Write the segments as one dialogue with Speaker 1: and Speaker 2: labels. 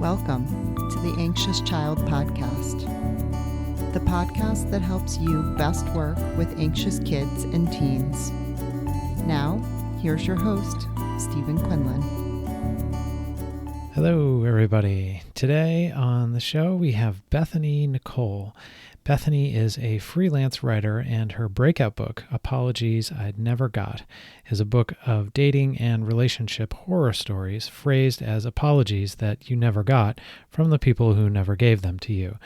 Speaker 1: Welcome to the Anxious Child Podcast, the podcast that helps you best work with anxious kids and teens. Now, here's your host, Stephen Quinlan.
Speaker 2: Hello, everybody. Today on the show, we have Bethany Nicole. Bethany is a freelance writer, and her breakout book, Apologies I'd Never Got, is a book of dating and relationship horror stories phrased as apologies that you never got from the people who never gave them to you.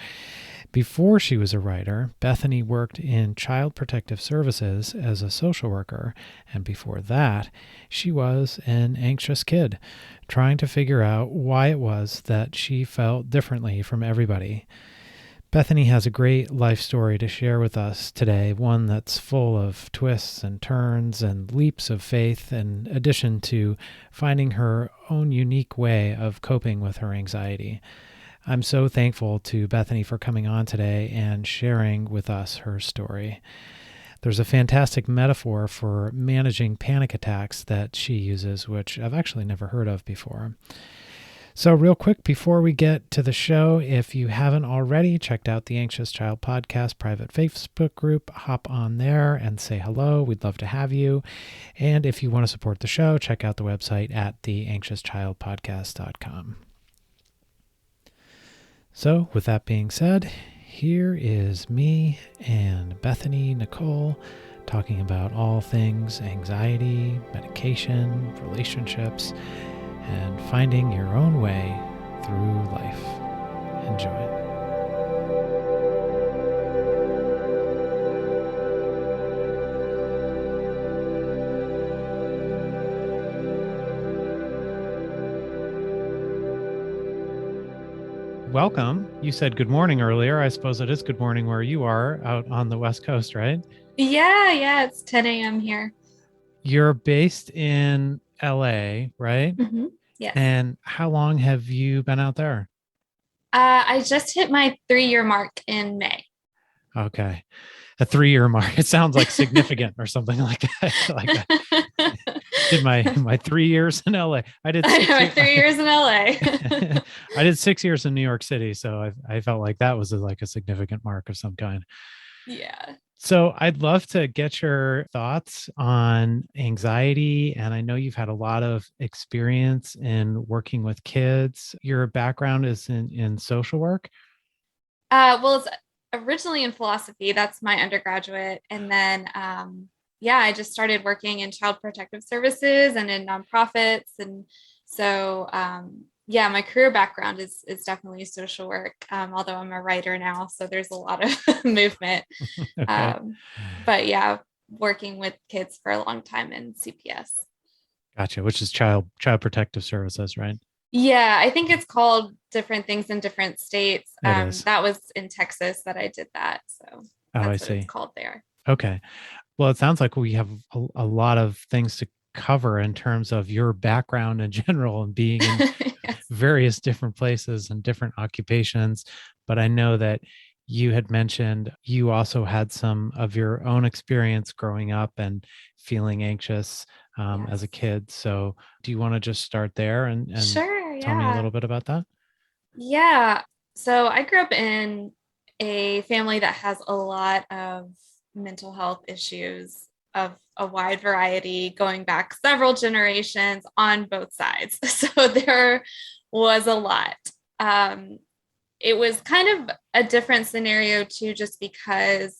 Speaker 2: Before she was a writer, Bethany worked in Child Protective Services as a social worker, and before that, she was an anxious kid, trying to figure out why it was that she felt differently from everybody. Bethany has a great life story to share with us today, one that's full of twists and turns and leaps of faith, in addition to finding her own unique way of coping with her anxiety. I'm so thankful to Bethany for coming on today and sharing with us her story. There's a fantastic metaphor for managing panic attacks that she uses, which I've actually never heard of before. So real quick, before we get to the show, if you haven't already checked out the Anxious Child Podcast private Facebook group, hop on there and say hello. We'd love to have you. And if you want to support the show, check out the website at theanxiouschildpodcast.com. So with that being said, here is me and Bethany Nicole talking about all things anxiety, medication, relationships, and finding your own way through life. Enjoy. Welcome. You said good morning earlier. I suppose it is good morning where you are out on the West Coast, right?
Speaker 3: Yeah. It's 10 a.m. here.
Speaker 2: You're based in LA, right?
Speaker 3: Mm-hmm. Yes.
Speaker 2: And how long have you been out there?
Speaker 3: I just hit my 3-year mark in May.
Speaker 2: Okay. A 3-year mark. It sounds like significant or something like that. Like that. Did my 3 years in LA. I did
Speaker 3: 3 years in LA.
Speaker 2: I did 6 years in New York City. So I felt like that was like a significant mark of some kind.
Speaker 3: Yeah.
Speaker 2: So I'd love to get your thoughts on anxiety. And I know you've had a lot of experience in working with kids. Your background is in social work.
Speaker 3: Well, it's originally in philosophy. That's my undergraduate. And then, I just started working in Child Protective Services and in nonprofits. And so, my career background is definitely social work, although I'm a writer now, so there's a lot of movement.
Speaker 2: Okay.
Speaker 3: But yeah, working with kids for a long time in CPS.
Speaker 2: Gotcha, which is Child Protective Services, right?
Speaker 3: Yeah, I think it's called different things in different states.
Speaker 2: It is.
Speaker 3: That was in Texas that I did that, so that's what it's called there.
Speaker 2: Okay. Well, it sounds like we have a lot of things to cover in terms of your background in general and being in
Speaker 3: Yes.
Speaker 2: various different places and different occupations. But I know that you had mentioned you also had some of your own experience growing up and feeling anxious as a kid. So do you want to just start there and
Speaker 3: Sure,
Speaker 2: tell me a little bit about that?
Speaker 3: Yeah. So I grew up in a family that has a lot of mental health issues of a wide variety going back several generations on both sides. So there was a lot. It was kind of a different scenario too, just because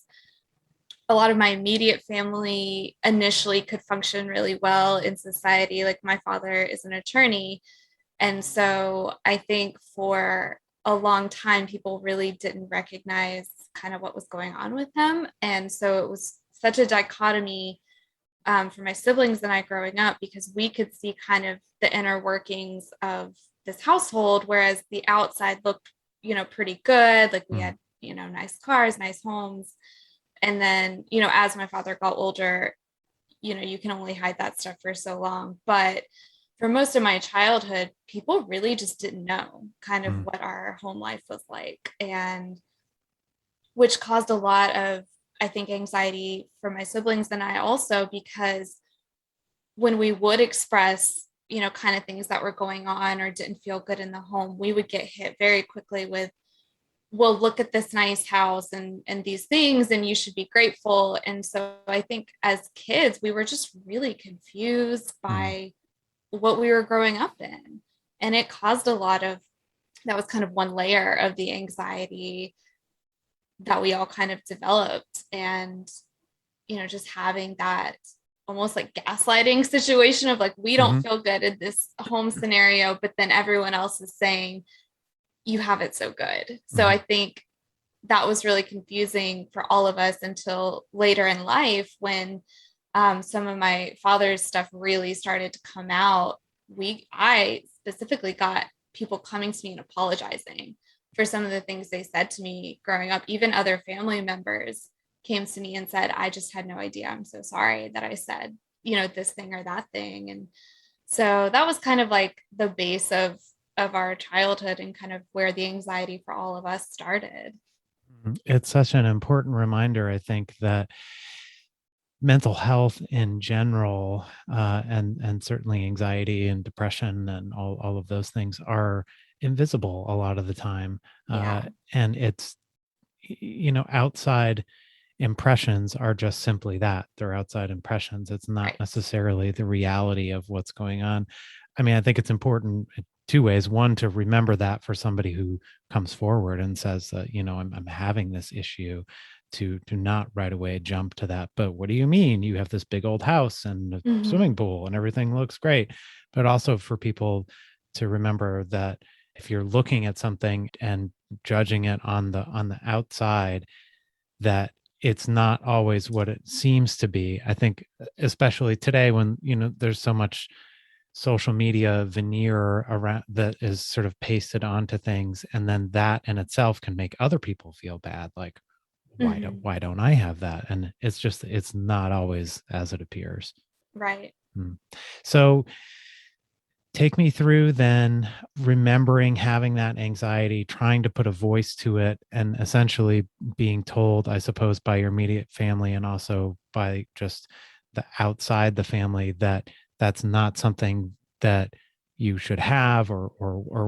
Speaker 3: a lot of my immediate family initially could function really well in society. Like my father is an attorney. And so I think for a long time, people really didn't recognize kind of what was going on with him. And so it was such a dichotomy for my siblings and I growing up, because we could see kind of the inner workings of this household, whereas the outside looked, pretty good. Like we had, nice cars, nice homes. And then, as my father got older, you can only hide that stuff for so long. But for most of my childhood, people really just didn't know kind of what our home life was like, and which caused a lot of, I think, anxiety for my siblings and I also, because when we would express kind of things that were going on or didn't feel good in the home, we would get hit very quickly with, well, look at this nice house and these things, and you should be grateful. And so I think as kids, we were just really confused by what we were growing up in. And it caused a lot of, that was kind of one layer of the anxiety that we all kind of developed. And, just having that almost like gaslighting situation of like, we don't feel good in this home scenario, but then everyone else is saying, you have it so good. So I think that was really confusing for all of us until later in life when some of my father's stuff really started to come out. I specifically got people coming to me and apologizing for some of the things they said to me growing up. Even other family members came to me and said, I just had no idea. I'm so sorry that I said, this thing or that thing. And so that was kind of like the base of our childhood and kind of where the anxiety for all of us started.
Speaker 2: It's such an important reminder, I think, that mental health in general, and certainly anxiety and depression and all of those things are invisible a lot of the time. And it's, outside impressions are just simply that. They're outside impressions. It's not necessarily the reality of what's going on. I mean, I think it's important in two ways. One, to remember that for somebody who comes forward and says that, I'm having this issue, to not right away jump to that. But what do you mean? You have this big old house and a swimming pool and everything looks great. But also for people to remember that if you're looking at something and judging it on the outside, that it's not always what it seems to be. I think especially today when, there's so much social media veneer around that is sort of pasted onto things. And then that in itself can make other people feel bad. Like, why don't I have that? And it's not always as it appears.
Speaker 3: Right.
Speaker 2: So take me through then remembering having that anxiety, trying to put a voice to it, and essentially being told, I suppose, by your immediate family and also by just the outside the family that that's not something that you should have or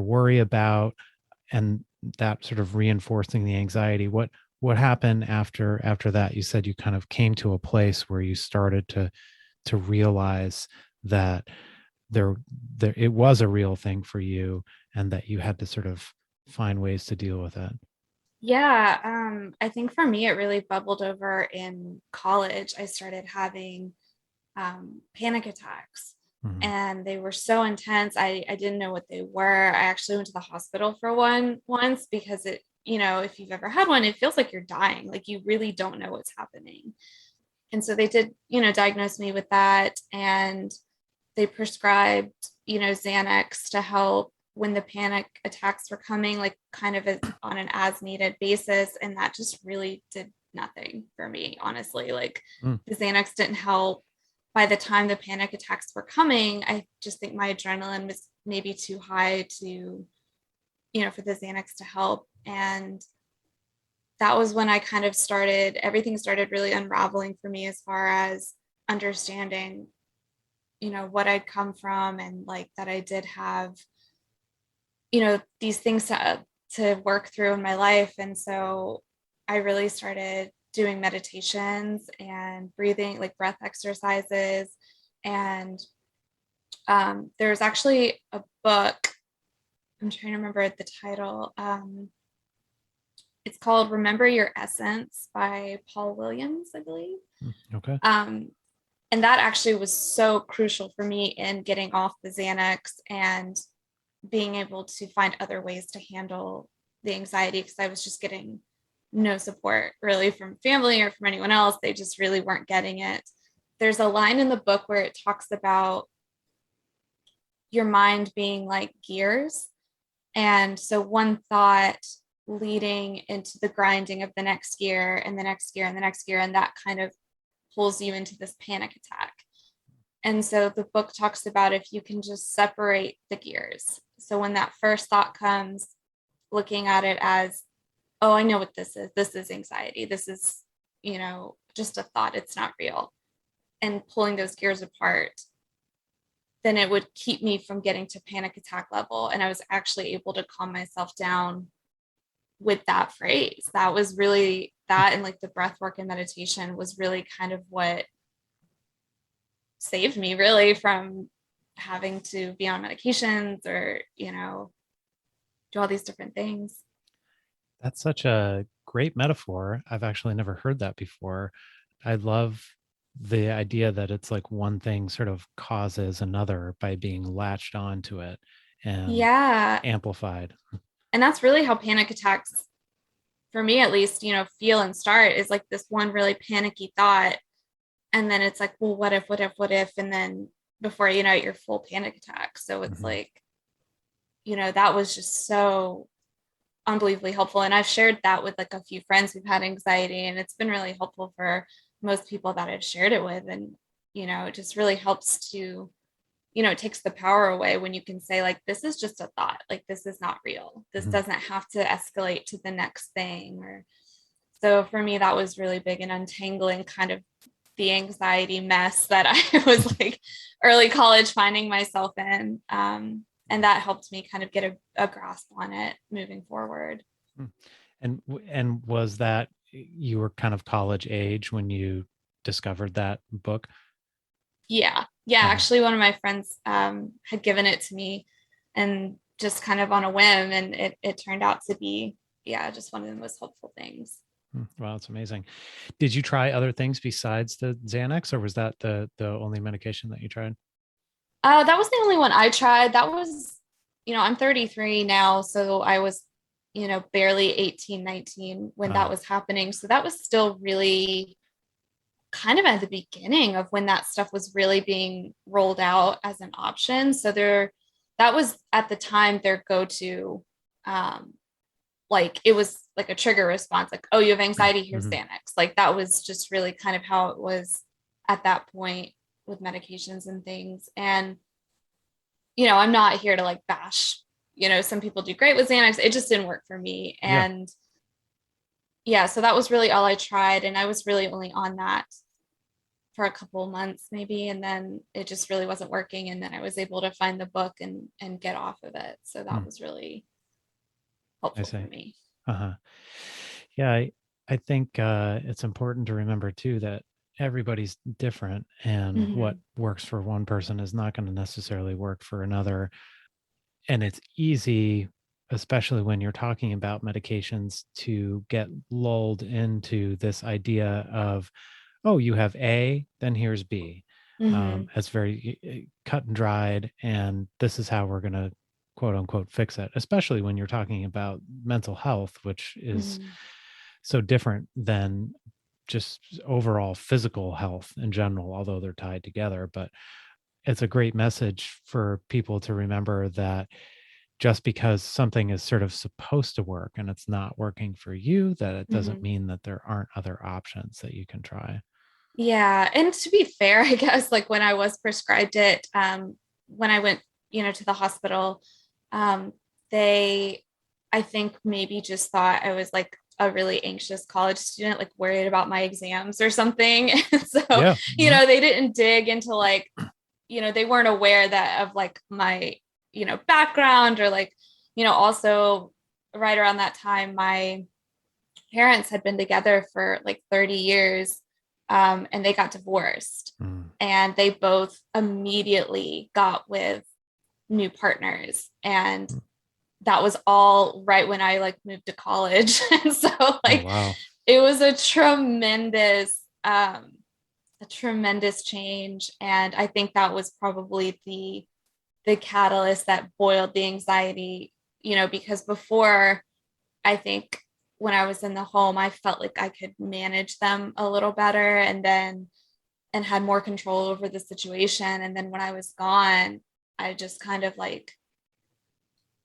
Speaker 2: worry about, and that sort of reinforcing the anxiety. What happened after that? You said you kind of came to a place where you started to realize that there it was a real thing for you and that you had to sort of find ways to deal with it.
Speaker 3: Yeah. I think for me, it really bubbled over in college. I started having panic attacks and they were so intense. I didn't know what they were. I actually went to the hospital for one once because it, if you've ever had one, it feels like you're dying. Like you really don't know what's happening. And so they did, diagnose me with that. And they prescribed, Xanax to help when the panic attacks were coming, like kind of on an as needed basis. And that just really did nothing for me, honestly. Like the Xanax didn't help. By the time the panic attacks were coming, I just think my adrenaline was maybe too high to, for the Xanax to help. And that was when I kind of everything started really unraveling for me as far as understanding, what I'd come from and like that I did have, these things to work through in my life. And so I really started doing meditations and breathing, like breath exercises. And there's actually a book, I'm trying to remember the title. It's called Remember Your Essence by Paul Williams, I believe.
Speaker 2: Okay.
Speaker 3: And that actually was so crucial for me in getting off the Xanax and being able to find other ways to handle the anxiety, because I was just getting no support really from family or from anyone else. They just really weren't getting it. There's a line in the book where it talks about your mind being like gears. And so one thought leading into the grinding of the next gear and the next gear and the next gear. And that kind of pulls you into this panic attack. And so the book talks about if you can just separate the gears. So when that first thought comes, looking at it as, oh, I know what this is. This is anxiety. This is, just a thought. It's not real. And pulling those gears apart, then it would keep me from getting to panic attack level. And I was actually able to calm myself down with that phrase. That was really that, and like the breath work and meditation was really kind of what saved me really from having to be on medications or, do all these different things.
Speaker 2: That's such a great metaphor. I've actually never heard that before. I love the idea that it's like one thing sort of causes another by being latched onto it and
Speaker 3: Yeah.
Speaker 2: amplified.
Speaker 3: And that's really how panic attacks, for me at least, feel and start is like this one really panicky thought. And then it's like, well, what if? And then before you know it, you're full panic attack. So it's like, that was just so unbelievably helpful. And I've shared that with like a few friends who've had anxiety, and it's been really helpful for most people that I've shared it with. And, it just really helps to, it takes the power away when you can say like, this is just a thought, like, this is not real. This doesn't have to escalate to the next thing. Or so for me, that was really big in untangling kind of the anxiety mess that I was like early college finding myself in. And that helped me kind of get a grasp on it moving forward.
Speaker 2: And was that you were kind of college age when you discovered that book?
Speaker 3: Yeah. Actually, one of my friends had given it to me, and just kind of on a whim, and it turned out to be, just one of the most helpful things.
Speaker 2: Wow, that's amazing. Did you try other things besides the Xanax, or was that the only medication that you tried?
Speaker 3: That was the only one I tried. That was, I'm 33 now, so I was, barely 18, 19 when that was happening. So that was still really kind of at the beginning of when that stuff was really being rolled out as an option. So that was at the time their go-to, like it was like a trigger response, like, oh, you have anxiety, here's Xanax. Like that was just really kind of how it was at that point with medications and things. And, I'm not here to like bash, some people do great with Xanax. It just didn't work for me. And so that was really all I tried. And I was really only on that for a couple of months maybe. And then it just really wasn't working. And then I was able to find the book and get off of it. So that was really helpful for me.
Speaker 2: Yeah, I think it's important to remember too that everybody's different, and what works for one person is not going to necessarily work for another. And it's easy, especially when you're talking about medications, to get lulled into this idea of, oh, you have A, then here's B. It's very cut and dried, and this is how we're going to quote unquote fix it, especially when you're talking about mental health, which is so different than just overall physical health in general, although they're tied together. But it's a great message for people to remember that just because something is sort of supposed to work and it's not working for you, that it doesn't mean that there aren't other options that you can try.
Speaker 3: Yeah. And to be fair, I guess like when I was prescribed it, when I went, to the hospital, they, I think maybe just thought I was like a really anxious college student, like worried about my exams or something. So, they didn't dig into like, they weren't aware that of like my, background, or like, also right around that time, my parents had been together for like 30 years. And they got divorced, and they both immediately got with new partners. And that was all right when I like moved to college. And so like, it was a tremendous change. And I think that was probably the catalyst that boiled the anxiety, because before, I think when I was in the home, I felt like I could manage them a little better and had more control over the situation. And then when I was gone, I just kind of like,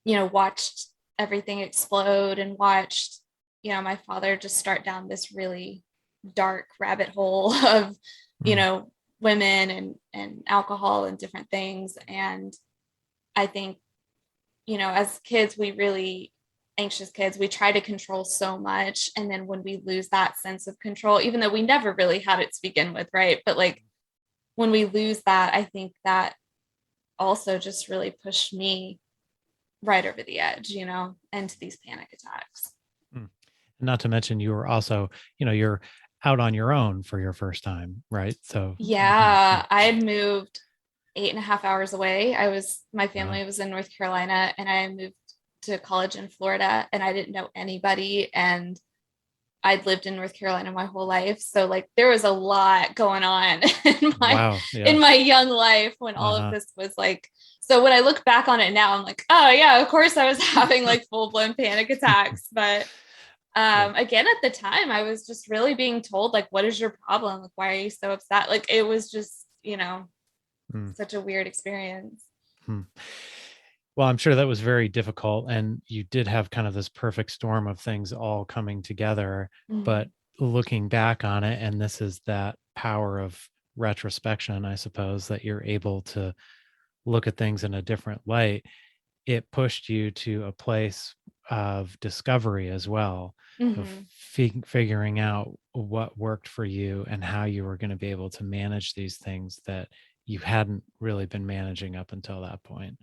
Speaker 3: watched everything explode, and watched, my father just start down this really dark rabbit hole of, women and alcohol and different things. And I think, as kids, anxious kids, we try to control so much. And then when we lose that sense of control, even though we never really had it to begin with, right? But like when we lose that, I think that also just really pushed me right over the edge, into these panic attacks.
Speaker 2: Not to mention you were also, you're out on your own for your first time, right? So
Speaker 3: yeah, I had moved 8.5 hours away. My family was in North Carolina, and I moved to college in Florida, and I didn't know anybody. And I'd lived in North Carolina my whole life. So like there was a lot going on in my young life when all of this was like, so when I look back on it now, I'm like, oh yeah, of course I was having like full-blown panic attacks. But again, at the time, I was just really being told, like, what is your problem? Like, why are you so upset? Like, it was just, such a weird experience.
Speaker 2: Well, I'm sure that was very difficult. And you did have kind of this perfect storm of things all coming together. But looking back on it, and this is that power of retrospection, I suppose, that you're able to look at things in a different light. It pushed you to a place of discovery as well, of figuring out what worked for you and how you were going to be able to manage these things that you hadn't really been managing up until that point.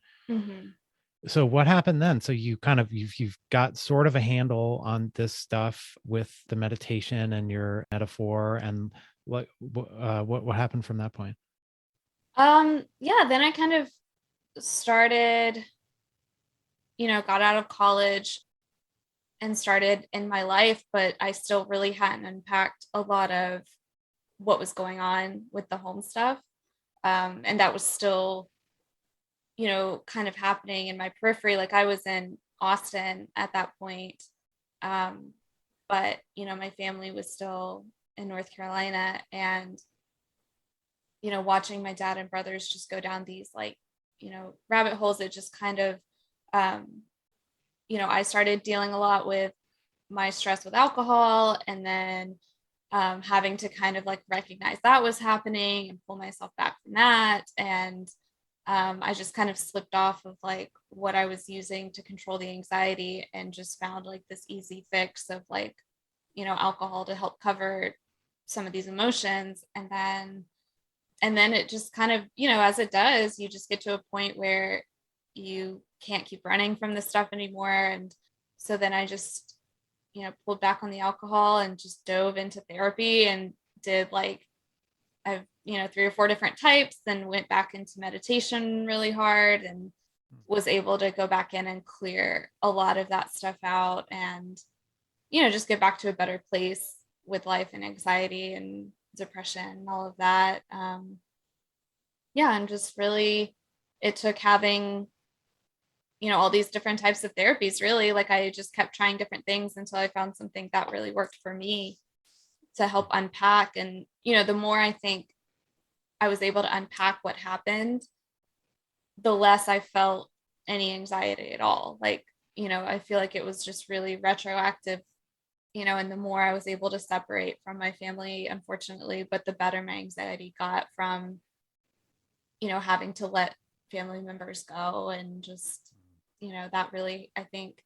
Speaker 2: So what happened then? So you kind of you've got sort of a handle on this stuff with the meditation and your metaphor, and what happened from that point?
Speaker 3: Yeah, then I kind of started, got out of college and started in my life, but I still really hadn't unpacked a lot of what was going on with the home stuff. And that was still, kind of happening in my periphery. Like I was in Austin at that point. But, my family was still in North Carolina, and, watching my dad and brothers just go down these like, rabbit holes, it just kind of, I started dealing a lot with my stress with alcohol, and then having to kind of like recognize that was happening and pull myself back from that. And I just kind of slipped off of like what I was using to control the anxiety, and just found like this easy fix of like, alcohol to help cover some of these emotions. And then it just kind of, as it does, you just get to a point where you can't keep running from this stuff anymore. And so then I just, pulled back on the alcohol and just dove into therapy and did like, I've, 3 or 4 different types, then went back into meditation really hard, and was able to go back in and clear a lot of that stuff out, and, just get back to a better place with life and anxiety and depression and all of that. Yeah. And just really, it took having, all these different types of therapies, really. Like I just kept trying different things until I found something that really worked for me to help unpack. And, the more I think I was able to unpack what happened, the less I felt any anxiety at all. Like, I feel like it was just really retroactive, and the more I was able to separate from my family, unfortunately, but the better my anxiety got from, having to let family members go. And just, that really, I think,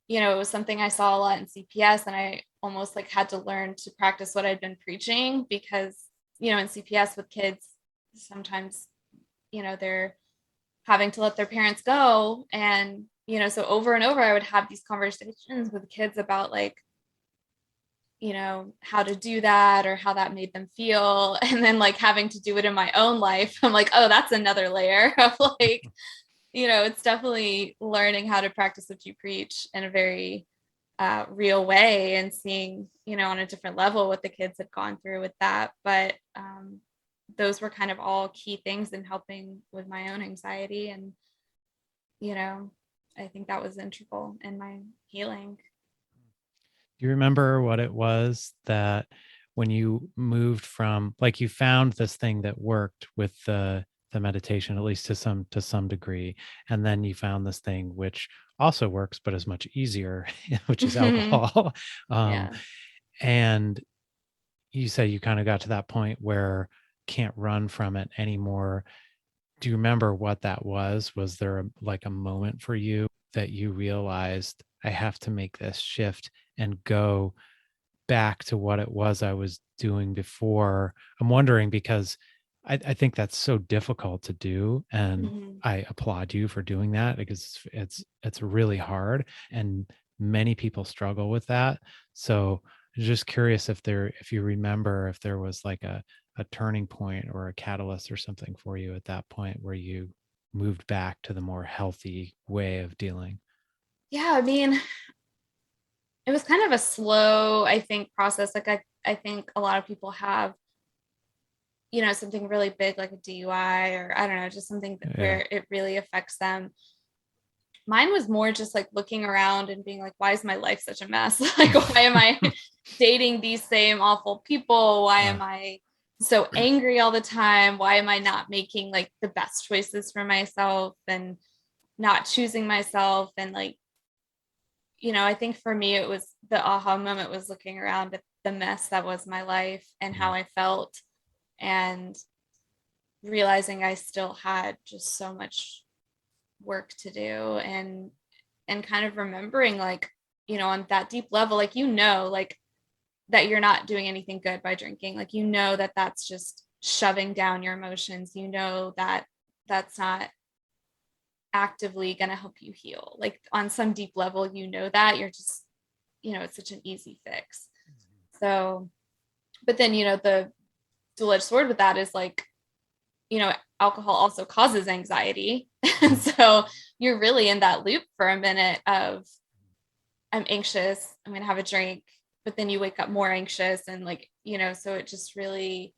Speaker 3: it was something I saw a lot in CPS, and I almost like had to learn to practice what I'd been preaching, because, in CPS with kids, sometimes, they're having to let their parents go. And, so over and over, I would have these conversations with kids about like, how to do that or how that made them feel. And then like having to do it in my own life, I'm like, oh, that's another layer of like, it's definitely learning how to practice what you preach in a very real way, and seeing, on a different level what the kids had gone through with that. But those were kind of all key things in helping with my own anxiety. And, I think that was integral in my healing.
Speaker 2: Do you remember what it was that when you moved from, like, you found this thing that worked with the meditation, at least to some degree, and then you found this thing which also works but is much easier, which is alcohol.
Speaker 3: Yeah.
Speaker 2: And you said you kind of got to that point where can't run from it anymore. Do you remember what that was? Was there like a moment for you that you realized, I have to make this shift and go back to what it was I was doing before? I'm wondering because I think that's so difficult to do, and
Speaker 3: Mhm.
Speaker 2: I applaud you for doing that because it's really hard, and many people struggle with that. So just curious if you remember if there was like a turning point or a catalyst or something for you at that point where you moved back to the more healthy way of dealing.
Speaker 3: Yeah, I mean, it was kind of a slow, I think, process. Like I think a lot of people have, something really big like a DUI, or I don't know, just something
Speaker 2: Yeah.
Speaker 3: where it really affects them. Mine was more just like looking around and being like, why is my life such a mess? Like, why am I dating these same awful people? Why am I so angry all the time? Why am I not making like the best choices for myself and not choosing myself? And like, I think for me, it was the aha moment was looking around at the mess that was my life and how I felt, and realizing I still had just so much work to do, and kind of remembering like, on that deep level, like, like that you're not doing anything good by drinking. Like, that that's just shoving down your emotions. That that's not actively going to help you heal. Like, on some deep level, that you're just, it's such an easy fix. So, but then, the dual-edged sword with that is like, alcohol also causes anxiety. And so you're really in that loop for a minute of, I'm anxious, I'm going to have a drink, but then you wake up more anxious. And like, so it just really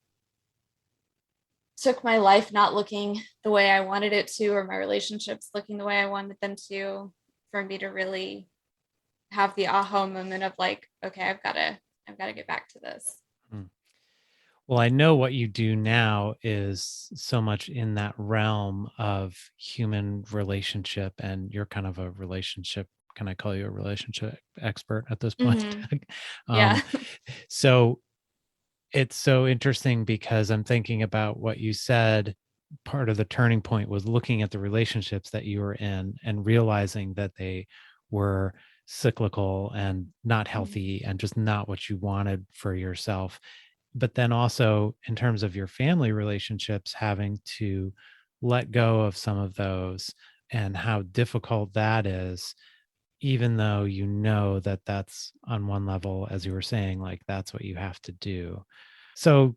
Speaker 3: took my life not looking the way I wanted it to, or my relationships looking the way I wanted them to, for me to really have the aha moment of like, okay, I've got to get back to this.
Speaker 2: Mm. Well, I know what you do now is so much in that realm of human relationship, and you're kind of a relationship. Can I call you a relationship expert at this point?
Speaker 3: Mm-hmm. Yeah.
Speaker 2: um, so it's so interesting because I'm thinking about what you said. Part of the turning point was looking at the relationships that you were in and realizing that they were cyclical and not healthy and just not what you wanted for yourself. But then also in terms of your family relationships, having to let go of some of those and how difficult that is, even though you know that that's on one level, as you were saying, like that's what you have to do. So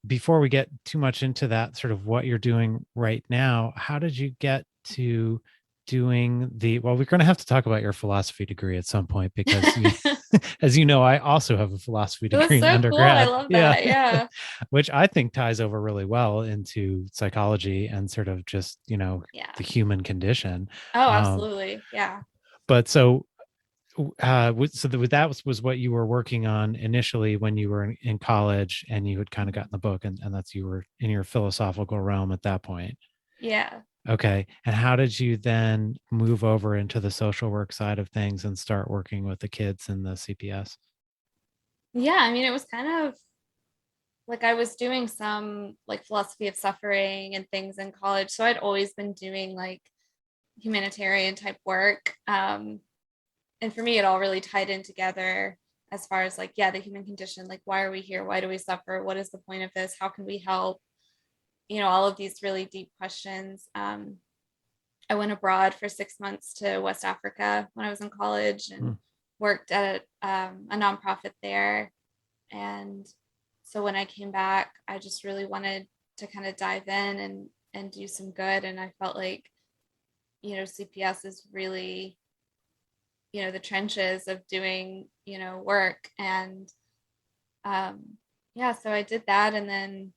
Speaker 2: before we get too much into that, sort of what you're doing right now, how did you get to doing well, we're going to have to talk about your philosophy degree at some point because
Speaker 3: It
Speaker 2: as you know, I also have a philosophy
Speaker 3: was
Speaker 2: degree in
Speaker 3: so cool. I
Speaker 2: undergrad.
Speaker 3: love
Speaker 2: Yeah.
Speaker 3: that. Yeah.
Speaker 2: Which I think ties over really well into psychology and sort of just,
Speaker 3: Yeah.
Speaker 2: the human condition.
Speaker 3: Oh,
Speaker 2: Um,
Speaker 3: absolutely. Yeah.
Speaker 2: but so that was what you were working on initially when you were in college, and you had kind of gotten the book, and that's, you were in your philosophical realm at that point.
Speaker 3: Yeah.
Speaker 2: Okay. And how did you then move over into the social work side of things and start working with the kids in the CPS?
Speaker 3: Yeah. I mean, it was kind of like I was doing some like philosophy of suffering and things in college. So I'd always been doing like humanitarian type work. And for me, it all really tied in together as far as like, yeah, the human condition, like, why are we here? Why do we suffer? What is the point of this? How can we help? All of these really deep questions. I went abroad for 6 months to West Africa when I was in college and
Speaker 2: Hmm.
Speaker 3: worked at a nonprofit there. And so when I came back, I just really wanted to kind of dive in and do some good. And I felt like, CPS is really, the trenches of doing, work. And um, yeah, so I did that. And then,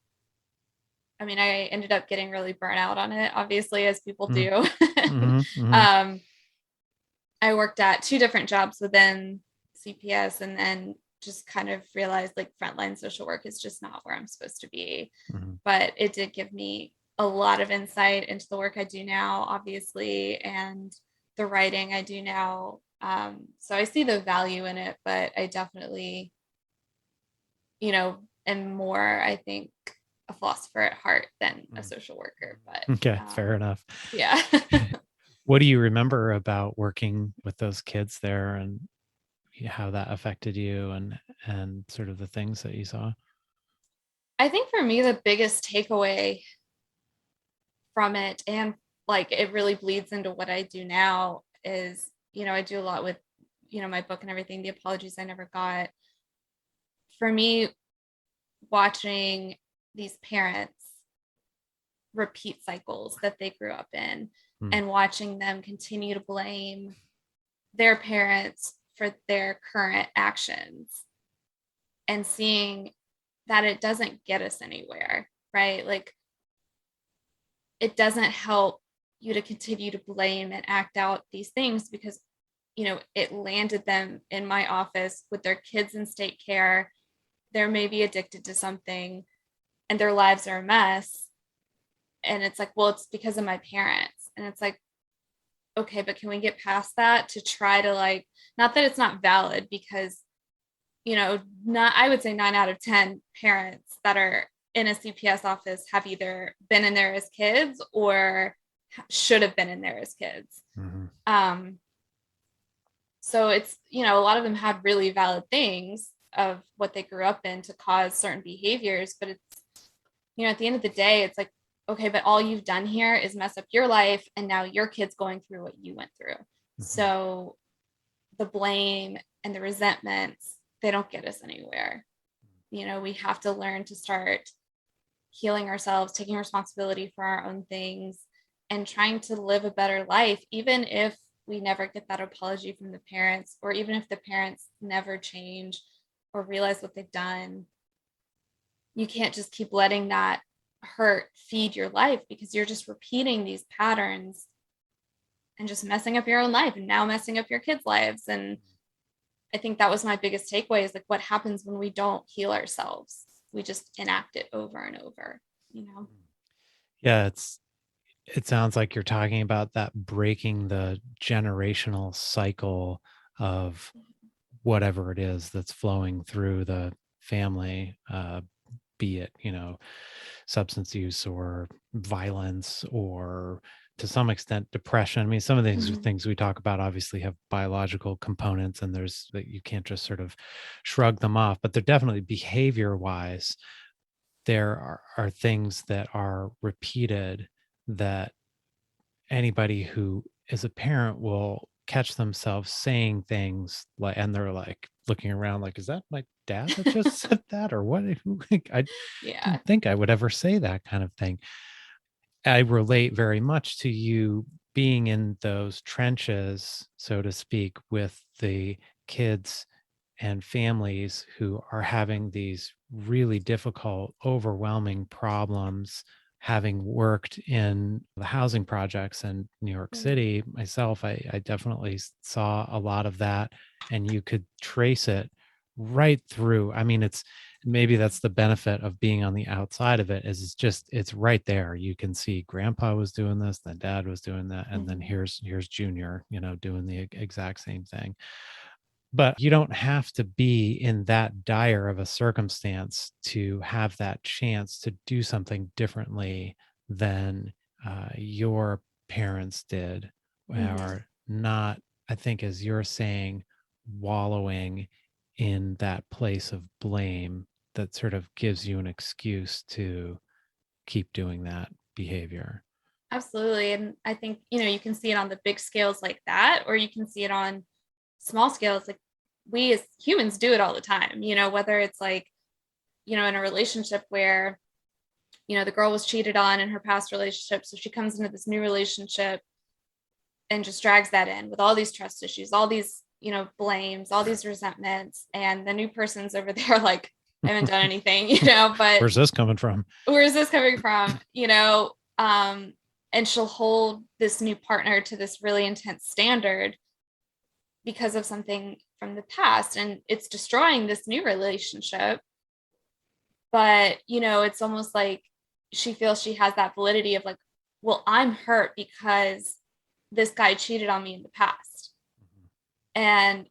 Speaker 3: I mean, I ended up getting really burnt out on it, obviously, as people
Speaker 2: Hmm.
Speaker 3: do.
Speaker 2: Hmm. Hmm.
Speaker 3: um, I worked at two different jobs within CPS, and then just kind of realized like frontline social work is just not where I'm supposed to be.
Speaker 2: Hmm.
Speaker 3: But it did give me a lot of insight into the work I do now, obviously, and the writing I do now. So I see the value in it, but I definitely, am more, I think, a philosopher at heart than a social worker. But
Speaker 2: Okay, fair enough.
Speaker 3: yeah.
Speaker 2: What do you remember about working with those kids there, and how that affected you, and sort of the things that you saw?
Speaker 3: I think for me, the biggest takeaway from it, and like it really bleeds into what I do now, is, I do a lot with, my book and everything, the apologies I never got. For me, watching these parents repeat cycles that they grew up in and watching them continue to blame their parents for their current actions and seeing that it doesn't get us anywhere, right? Like, it doesn't help you to continue to blame and act out these things because, it landed them in my office with their kids in state care. They're maybe addicted to something and their lives are a mess. And it's like, well, it's because of my parents. And it's like, okay, but can we get past that to try to, like, not that it's not valid, because, not, I would say 9 out of 10 parents that are in a CPS office have either been in there as kids or should have been in there as kids. So it's, a lot of them had really valid things of what they grew up in to cause certain behaviors, but it's, at the end of the day, it's like, okay, but all you've done here is mess up your life, and now your kid's going through what you went through. So the blame and the resentments, they don't get us anywhere. We have to learn to start healing ourselves, taking responsibility for our own things, and trying to live a better life, even if we never get that apology from the parents, or even if the parents never change or realize what they've done. You can't just keep letting that hurt feed your life, because you're just repeating these patterns and just messing up your own life and now messing up your kids' lives. And I think that was my biggest takeaway, is like, what happens when we don't heal ourselves? We just enact it over and over,
Speaker 2: Yeah, it sounds like you're talking about that breaking the generational cycle of whatever it is that's flowing through the family, be it, substance use or violence, or to some extent depression. I mean, some of these things we talk about obviously have biological components, and there's that you can't just sort of shrug them off, but they're definitely behavior wise. There are things that are repeated that anybody who is a parent will catch themselves saying things like, and they're like looking around like, is that my dad that just said that, or what? I didn't think I would ever say that kind of thing. I relate very much to you being in those trenches, so to speak, with the kids and families who are having these really difficult, overwhelming problems. Having worked in the housing projects in New York City myself, I definitely saw a lot of that, and you could trace it right through. I mean, maybe that's the benefit of being on the outside of it, is it's right there. You can see grandpa was doing this, then dad was doing that, and then here's Junior, doing the exact same thing. But you don't have to be in that dire of a circumstance to have that chance to do something differently than your parents did, or not, I think, as you're saying, wallowing in that place of blame that sort of gives you an excuse to keep doing that behavior.
Speaker 3: Absolutely. And I think, you can see it on the big scales like that, or you can see it on small scales. Like, we as humans do it all the time, whether it's like, in a relationship where, the girl was cheated on in her past relationship. So she comes into this new relationship and just drags that in with all these trust issues, all these, blames, all these resentments. And the new person's over there like, I haven't done anything, but
Speaker 2: where's this coming from?
Speaker 3: And she'll hold this new partner to this really intense standard because of something from the past, and it's destroying this new relationship. But, it's almost like she feels she has that validity of like, well, I'm hurt because this guy cheated on me in the past. And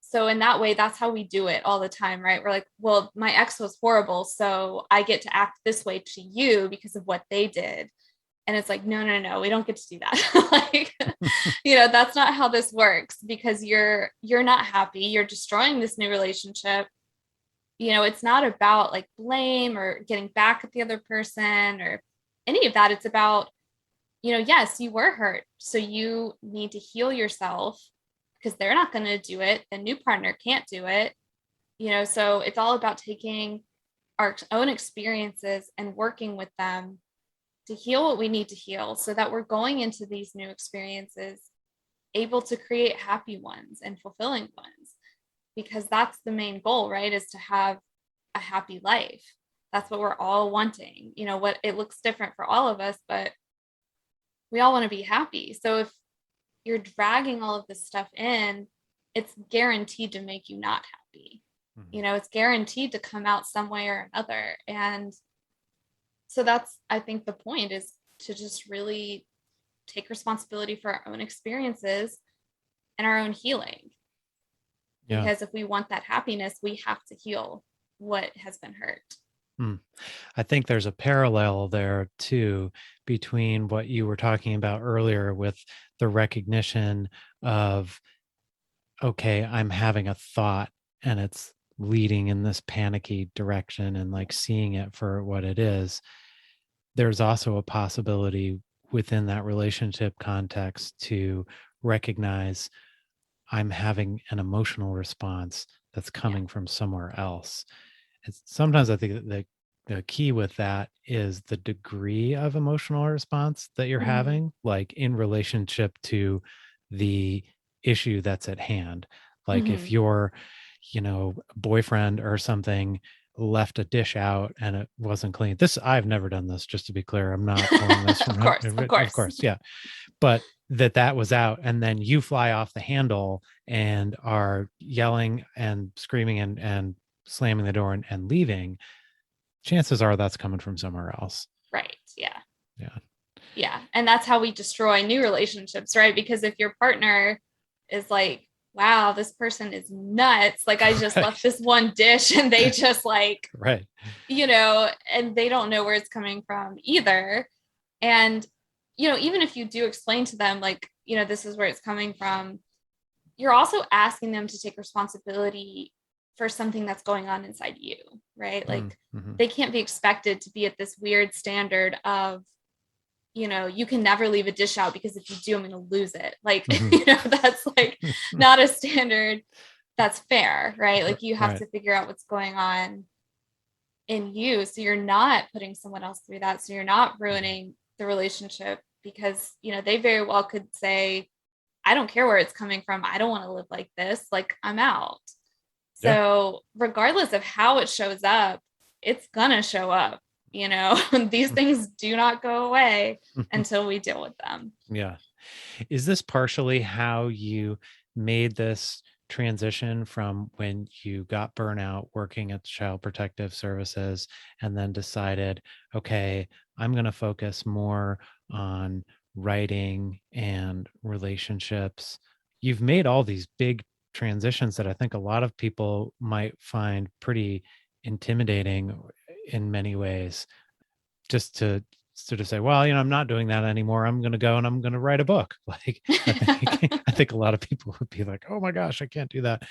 Speaker 3: so in that way, that's how we do it all the time, right? We're like, well, my ex was horrible, so I get to act this way to you because of what they did. And it's like, no, we don't get to do that. Like, that's not how this works, because you're not happy. You're destroying this new relationship. it's not about like blame or getting back at the other person or any of that. It's about, yes, you were hurt. So you need to heal yourself because they're not going to do it. The new partner can't do it. So it's all about taking our own experiences and working with them to heal what we need to heal so that we're going into these new experiences able to create happy ones and fulfilling ones, because that's the main goal, right? Is to have a happy life. That's what we're all wanting. What it looks different for all of us, but we all want to be happy. So if you're dragging all of this stuff in, it's guaranteed to make you not happy. It's guaranteed to come out some way or another. And so that's, I think the point is to just really take responsibility for our own experiences and our own healing. Yeah. Because if we want that happiness, we have to heal what has been hurt.
Speaker 2: I think there's a parallel there too between what you were talking about earlier with the recognition of, okay, I'm having a thought and it's leading in this panicky direction, and like seeing it for what it is. There's also a possibility within that relationship context to recognize I'm having an emotional response that's coming from somewhere else. Sometimes I think that the key with that is the degree of emotional response that you're having, like in relationship to the issue that's at hand. Like if your, boyfriend or something left a dish out and it wasn't clean. I've never done this, just to be clear. I'm not pulling this from
Speaker 3: of course.
Speaker 2: Yeah. But that was out, and then you fly off the handle and are yelling and screaming and slamming the door and leaving, chances are that's coming from somewhere else.
Speaker 3: Right. Yeah. And that's how we destroy new relationships, right? Because if your partner is like, wow, this person is nuts. Like I just left this one dish and they just like,
Speaker 2: right.
Speaker 3: And they don't know where it's coming from either. And, even if you do explain to them, like, this is where it's coming from, you're also asking them to take responsibility for something that's going on inside you, right? Like they can't be expected to be at this weird standard of, you can never leave a dish out because if you do, I'm going to lose it. Like, that's like not a standard that's fair, right? Like you have to figure out what's going on in you. So you're not putting someone else through that. So you're not ruining the relationship because, they very well could say, I don't care where it's coming from. I don't want to live like this. Like I'm out. So regardless of how it shows up, it's gonna show up, these things do not go away until we deal with them.
Speaker 2: Yeah. Is this partially how you made this transition from when you got burnout working at Child Protective Services and then decided, okay, I'm going to focus more on writing and relationships? You've made all these big transitions that I think a lot of people might find pretty intimidating in many ways, just to sort of say, well, I'm not doing that anymore. I'm going to go and I'm going to write a book. Like I think a lot of people would be like, oh my gosh, I can't do that.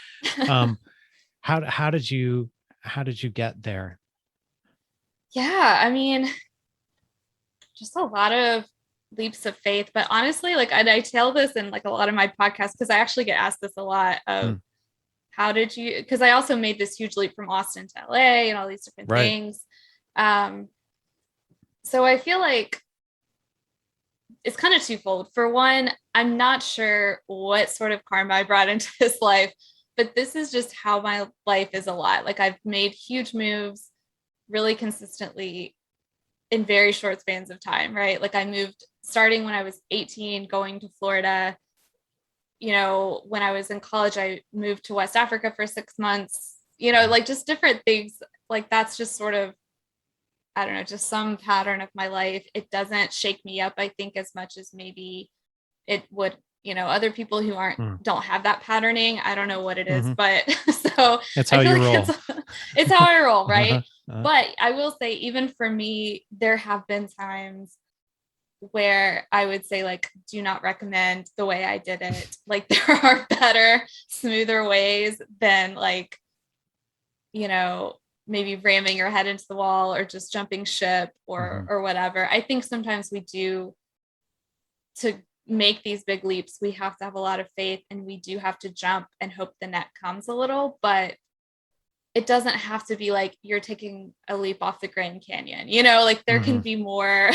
Speaker 2: How did you get there?
Speaker 3: Yeah, I mean, just a lot of leaps of faith, but honestly, like I tell this in like a lot of my podcasts, because I actually get asked this a lot of how did you, because I also made this huge leap from Austin to LA and all these different things. So I feel like it's kind of twofold. For one, I'm not sure what sort of karma I brought into this life, but this is just how my life is a lot. Like I've made huge moves really consistently in very short spans of time, right? Like I moved starting when I was 18, going to Florida. When I was in college, I moved to West Africa for 6 months, like just different things. Like that's just sort of, I don't know, just some pattern of my life. It doesn't shake me up, I think, as much as maybe it would, other people who don't have that patterning. I don't know what it is, but so
Speaker 2: it's how you roll.
Speaker 3: It's how I roll, right? But I will say, even for me, there have been times where I would say, like, do not recommend the way I did it. Like there are better, smoother ways than like, maybe ramming your head into the wall or just jumping ship or whatever. I think sometimes we do, to make these big leaps, we have to have a lot of faith, and we do have to jump and hope the net comes a little, but it doesn't have to be like you're taking a leap off the Grand Canyon, like there can be more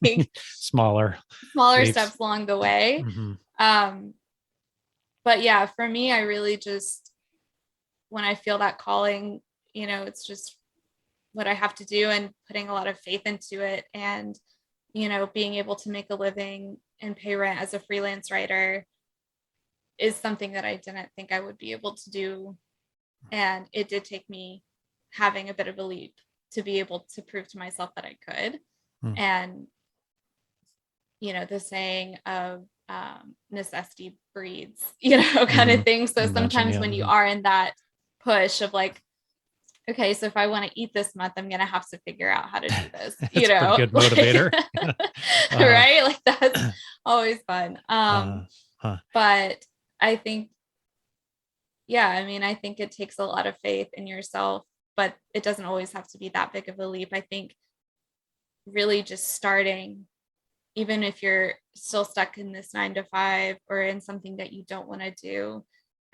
Speaker 3: like
Speaker 2: smaller
Speaker 3: leaps. Steps along the way. But yeah, for me, I really just, when I feel that calling, it's just what I have to do, and putting a lot of faith into it, and, being able to make a living and pay rent as a freelance writer is something that I didn't think I would be able to do. And it did take me having a bit of a leap to be able to prove to myself that I could. And, the saying of necessity breeds, kind of thing. So sometimes when you are in that push of like, okay, so if I want to eat this month, I'm going to have to figure out how to do this,
Speaker 2: That's a pretty good motivator.
Speaker 3: Right? Like that's always fun. But I think, I think it takes a lot of faith in yourself, but it doesn't always have to be that big of a leap. I think really just starting, even if you're still stuck in this 9 to 5 or in something that you don't want to do,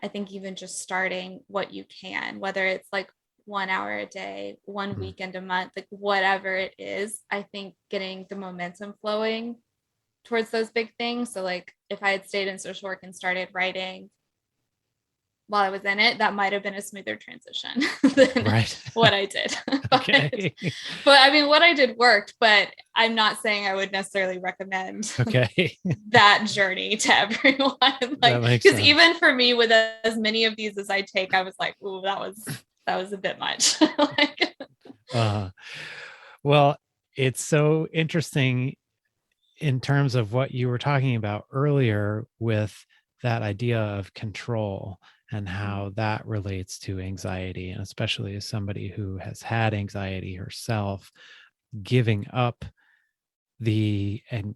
Speaker 3: I think even just starting what you can, whether it's like 1 hour a day, one weekend a month, like whatever it is, I think getting the momentum flowing towards those big things. So like if I had stayed in social work and started writing while I was in it, that might have been a smoother transition than what I did.
Speaker 2: Okay.
Speaker 3: But I mean, what I did worked, but I'm not saying I would necessarily recommend that journey to everyone. Like, because even for me, with as many of these as I take, I was like, ooh, that was a bit much.
Speaker 2: Well, it's so interesting in terms of what you were talking about earlier with that idea of control and how that relates to anxiety, and especially as somebody who has had anxiety herself, giving up and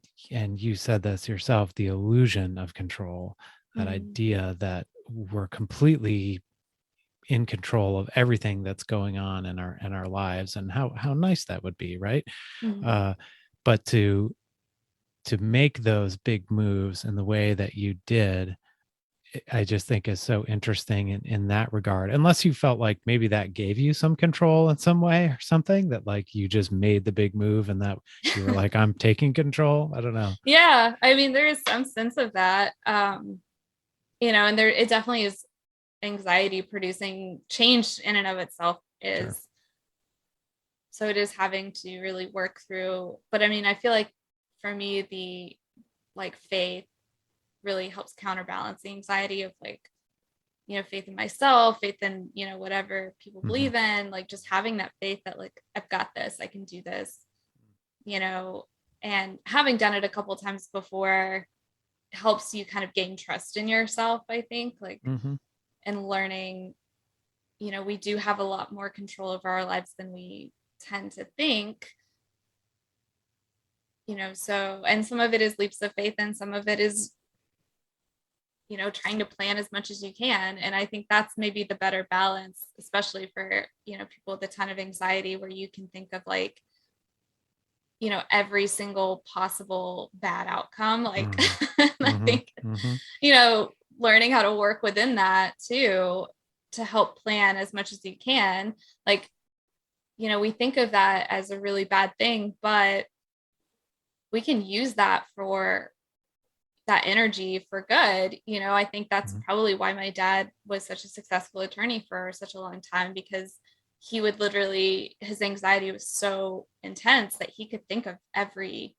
Speaker 2: you said this yourself, the illusion of control, that idea that we're completely in control of everything that's going on in our lives, and how nice that would be, right? But to make those big moves in the way that you did, I just think is so interesting in that regard. Unless you felt like maybe that gave you some control in some way or something, that like you just made the big move and that you were like, I'm taking control. I don't know.
Speaker 3: Yeah. I mean, there is some sense of that, and it definitely is anxiety producing change in and of itself is. Sure. So it is having to really work through, but I mean, I feel like for me, the like faith really helps counterbalance the anxiety of like, faith in myself, faith in, whatever people believe in, like just having that faith that like, I've got this, I can do this, and having done it a couple of times before helps you kind of gain trust in yourself, I think, like, and learning, we do have a lot more control over our lives than we tend to think. So, and some of it is leaps of faith and some of it is, trying to plan as much as you can. And I think that's maybe the better balance, especially for, people with a ton of anxiety, where you can think of like, every single possible bad outcome. Like, I think, learning how to work within that too, to help plan as much as you can. Like, we think of that as a really bad thing, but we can use that for that energy for good. I think that's probably why my dad was such a successful attorney for such a long time, because he would literally, his anxiety was so intense that he could think of every,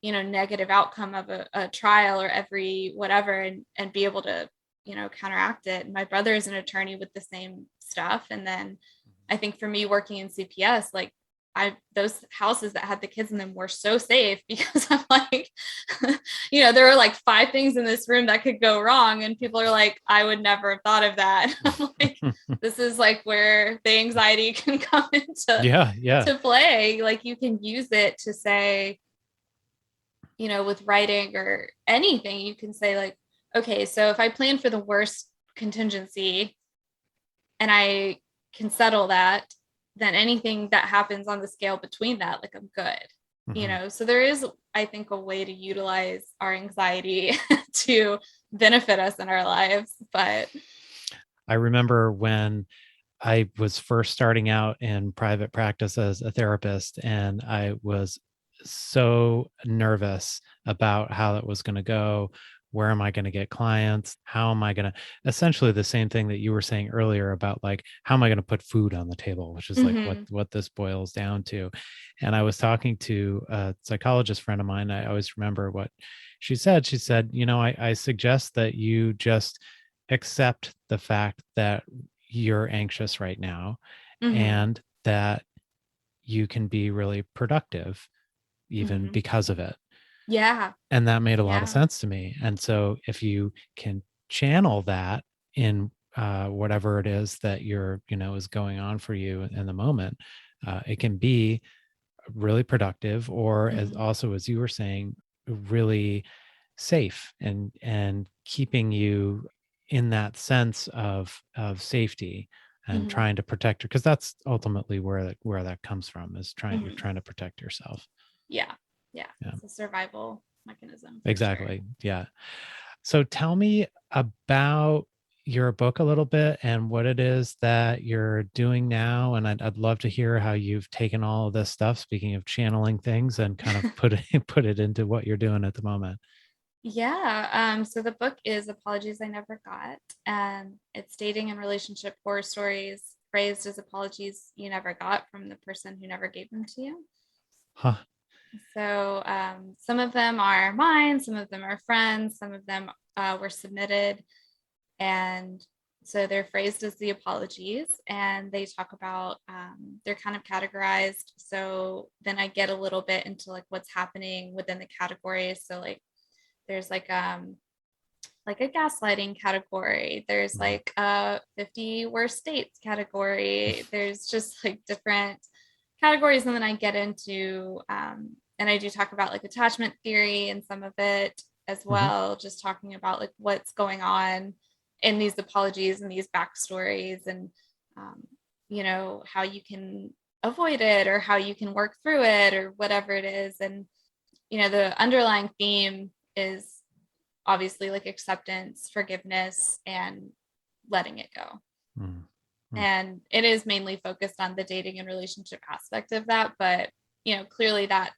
Speaker 3: negative outcome of a trial or every whatever, and be able to, counteract it. And my brother is an attorney with the same stuff. And then I think for me working in CPS, like those houses that had the kids in them were so safe, because I'm like, there were like 5 things in this room that could go wrong. And people are like, I would never have thought of that. I'm like, this is like where the anxiety can come into to play. Like you can use it to say, with writing or anything, you can say like, okay, so if I plan for the worst contingency and I can settle that, then anything that happens on the scale between that, like I'm good,
Speaker 2: Mm-hmm.
Speaker 3: So there is, I think, a way to utilize our anxiety to benefit us in our lives. But
Speaker 2: I remember when I was first starting out in private practice as a therapist, and I was so nervous about how that was going to go. Where am I going to get clients? How am I going to, essentially the same thing that you were saying earlier about like, how am I going to put food on the table, which is like
Speaker 3: mm-hmm,
Speaker 2: what this boils down to. And I was talking to a psychologist friend of mine. I always remember what she said. She said, I suggest that you just accept the fact that you're anxious right now
Speaker 3: mm-hmm,
Speaker 2: and that you can be really productive even
Speaker 3: mm-hmm.
Speaker 2: because of it.
Speaker 3: Yeah.
Speaker 2: And that made a lot of
Speaker 3: Yeah.
Speaker 2: sense to me. And so if you can channel that in whatever it is that is going on for you in the moment, it can be really productive, or
Speaker 3: Mm-hmm,
Speaker 2: as you were saying, really safe and keeping you in that sense of safety and
Speaker 3: mm-hmm.
Speaker 2: trying to protect her, because that's ultimately where that comes from, is you're
Speaker 3: Mm-hmm.
Speaker 2: trying to protect yourself.
Speaker 3: Yeah. Yeah.
Speaker 2: Yeah,
Speaker 3: It's a survival mechanism for sure.
Speaker 2: exactly. Yeah. So tell me about your book a little bit and what it is that you're doing now. And I'd love to hear how you've taken all of this stuff, speaking of channeling things, and kind of put it put it into what you're doing at the moment.
Speaker 3: Yeah. So the book is Apologies I Never Got, and it's dating and relationship horror stories phrased as apologies you never got from the person who never gave them to you.
Speaker 2: Huh.
Speaker 3: So some of them are mine, some of them are friends, some of them were submitted. And so they're phrased as the apologies, and they talk about, they're kind of categorized. So then I get a little bit into like what's happening within the categories. So like there's like a gaslighting category. There's
Speaker 2: Mhm.
Speaker 3: like a 50 worst dates category. There's just like different categories. And then I get into, and I do talk about like attachment theory and some of it as
Speaker 2: Mhm.
Speaker 3: well, just talking about like what's going on in these apologies and these backstories, and, how you can avoid it or how you can work through it or whatever it is. And, the underlying theme is obviously like acceptance, forgiveness, and letting it go.
Speaker 2: Mhm. Mhm.
Speaker 3: And it is mainly focused on the dating and relationship aspect of that. But, clearly that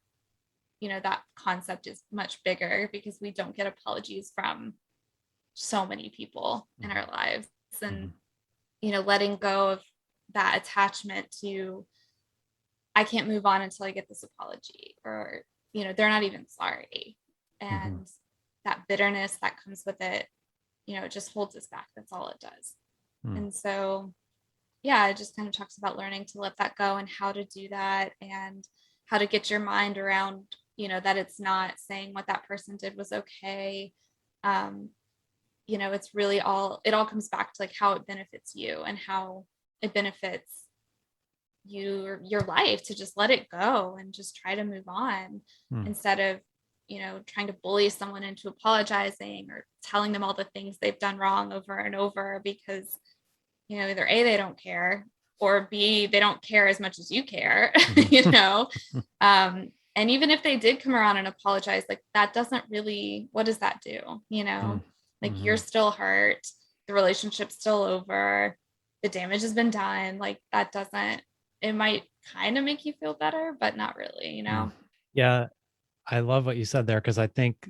Speaker 3: concept is much bigger because we don't get apologies from so many people in our lives. And,
Speaker 2: Mhm.
Speaker 3: letting go of that attachment to, I can't move on until I get this apology, or, they're not even sorry.
Speaker 2: Mhm.
Speaker 3: And that bitterness that comes with it, it just holds us back. That's all it does.
Speaker 2: Mhm.
Speaker 3: And so, yeah, it just kind of talks about learning to let that go and how to do that, and how to get your mind around, that it's not saying what that person did was okay. Um, it's really it all comes back to like how it benefits you and how it benefits your life, to just let it go and just try to move on,
Speaker 2: Mhm.
Speaker 3: instead of trying to bully someone into apologizing or telling them all the things they've done wrong over and over, because either A, they don't care, or B, they don't care as much as you care.
Speaker 2: Mhm.
Speaker 3: you know and even if they did come around and apologize, like that doesn't really, what does that do?
Speaker 2: Mhm.
Speaker 3: Like you're
Speaker 2: Mhm.
Speaker 3: still hurt, the relationship's still over, the damage has been done. Like that doesn't, it might kind of make you feel better, but not really.
Speaker 2: Mhm. Yeah, I love what you said there, because I think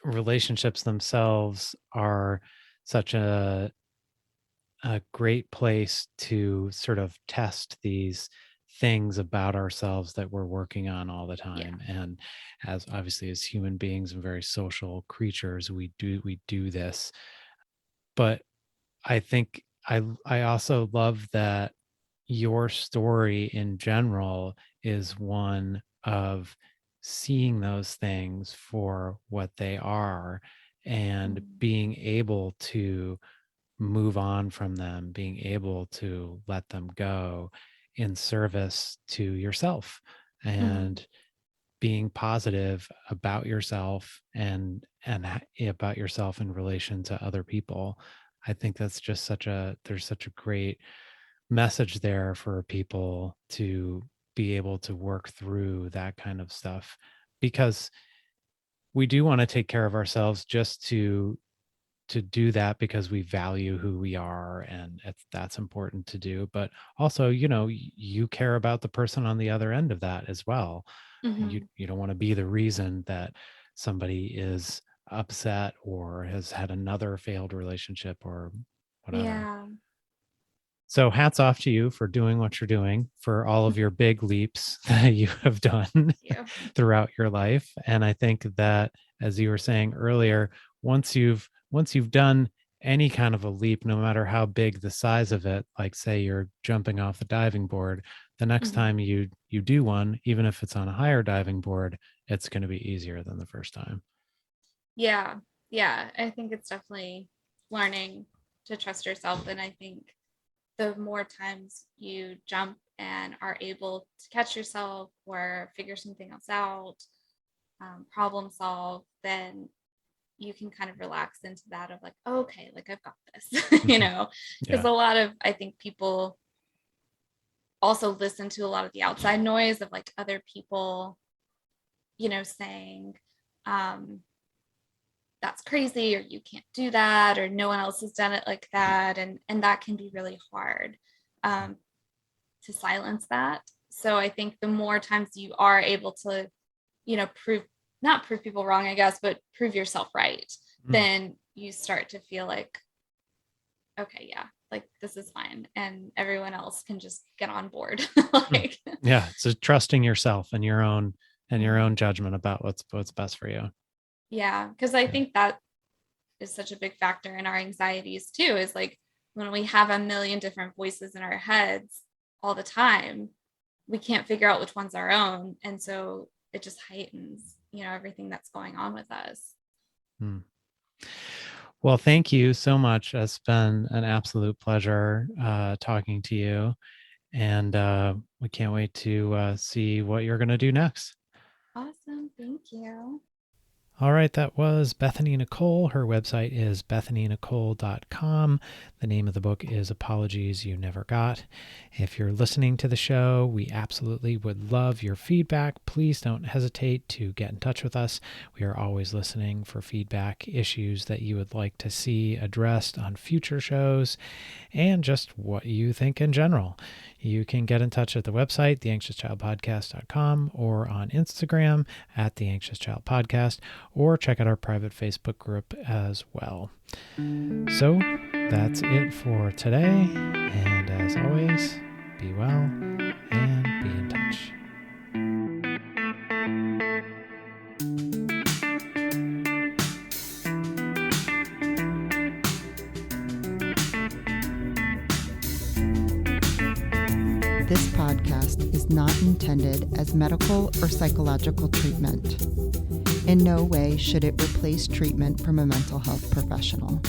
Speaker 2: relationships themselves are such a great place to sort of test these things about ourselves that we're working on all the
Speaker 3: Yeah.
Speaker 2: time. And as obviously as human beings and very social creatures, we do this. But I think I also love that your story in general is one of seeing those things for what they are and
Speaker 3: Mm-hmm.
Speaker 2: being able to move on from them, being able to let them go in service to yourself,
Speaker 3: Mm-hmm.
Speaker 2: and being positive about yourself about yourself in relation to other people. I think that's just there's such a great message there for people to be able to work through that kind of stuff, because we do want to take care of ourselves just to do that because we value who we are, and that's important to do. But also, you care about the person on the other end of that as well.
Speaker 3: Mhm.
Speaker 2: You don't want to be the reason that somebody is upset or has had another failed relationship or whatever.
Speaker 3: Yeah.
Speaker 2: So hats off to you for doing what you're doing, for all of your big leaps that you have done
Speaker 3: Yeah.
Speaker 2: throughout your life. And I think that, as you were saying earlier, once you've done any kind of a leap, no matter how big the size of it, like say you're jumping off the diving board, the next
Speaker 3: Mhm.
Speaker 2: time you do one, even if it's on a higher diving board, it's going to be easier than the first time.
Speaker 3: Yeah. Yeah. I think it's definitely learning to trust yourself. And I think the more times you jump and are able to catch yourself or figure something else out, problem solve, then you can kind of relax into that of like, oh, okay, like I've got this, because
Speaker 2: Yeah.
Speaker 3: a lot of, I think people also listen to a lot of the outside noise of like other people, saying, that's crazy, or you can't do that, or no one else has done it like that. And that can be really hard to silence that. So I think the more times you are able to, not prove people wrong, I guess, but prove yourself right, then you start to feel like, okay, yeah, like this is fine. And everyone else can just get on board. Like,
Speaker 2: Yeah. So trusting yourself and your own judgment about what's best for you.
Speaker 3: yeah, because I think that is such a big factor in our anxieties too, is like when we have a million different voices in our heads all the time, we can't figure out which one's our own. And so it just heightens, everything that's going on with us.
Speaker 2: Well, thank you so much. It's been an absolute pleasure talking to you. And we can't wait to see what you're going to do next.
Speaker 3: Awesome. Thank you.
Speaker 2: All right, that was Bethany Nicole. Her website is bethanynicole.com. The name of the book is Apologies You Never Got. If you're listening to the show, we absolutely would love your feedback. Please don't hesitate to get in touch with us. We are always listening for feedback, issues that you would like to see addressed on future shows, and just what you think in general. You can get in touch at the website, theanxiouschildpodcast.com, or on Instagram at The Anxious Child Podcast, or check out our private Facebook group as well. So that's it for today. And as always, be well and be in touch.
Speaker 1: This podcast is not intended as medical or psychological treatment. In no way should it replace treatment from a mental health professional.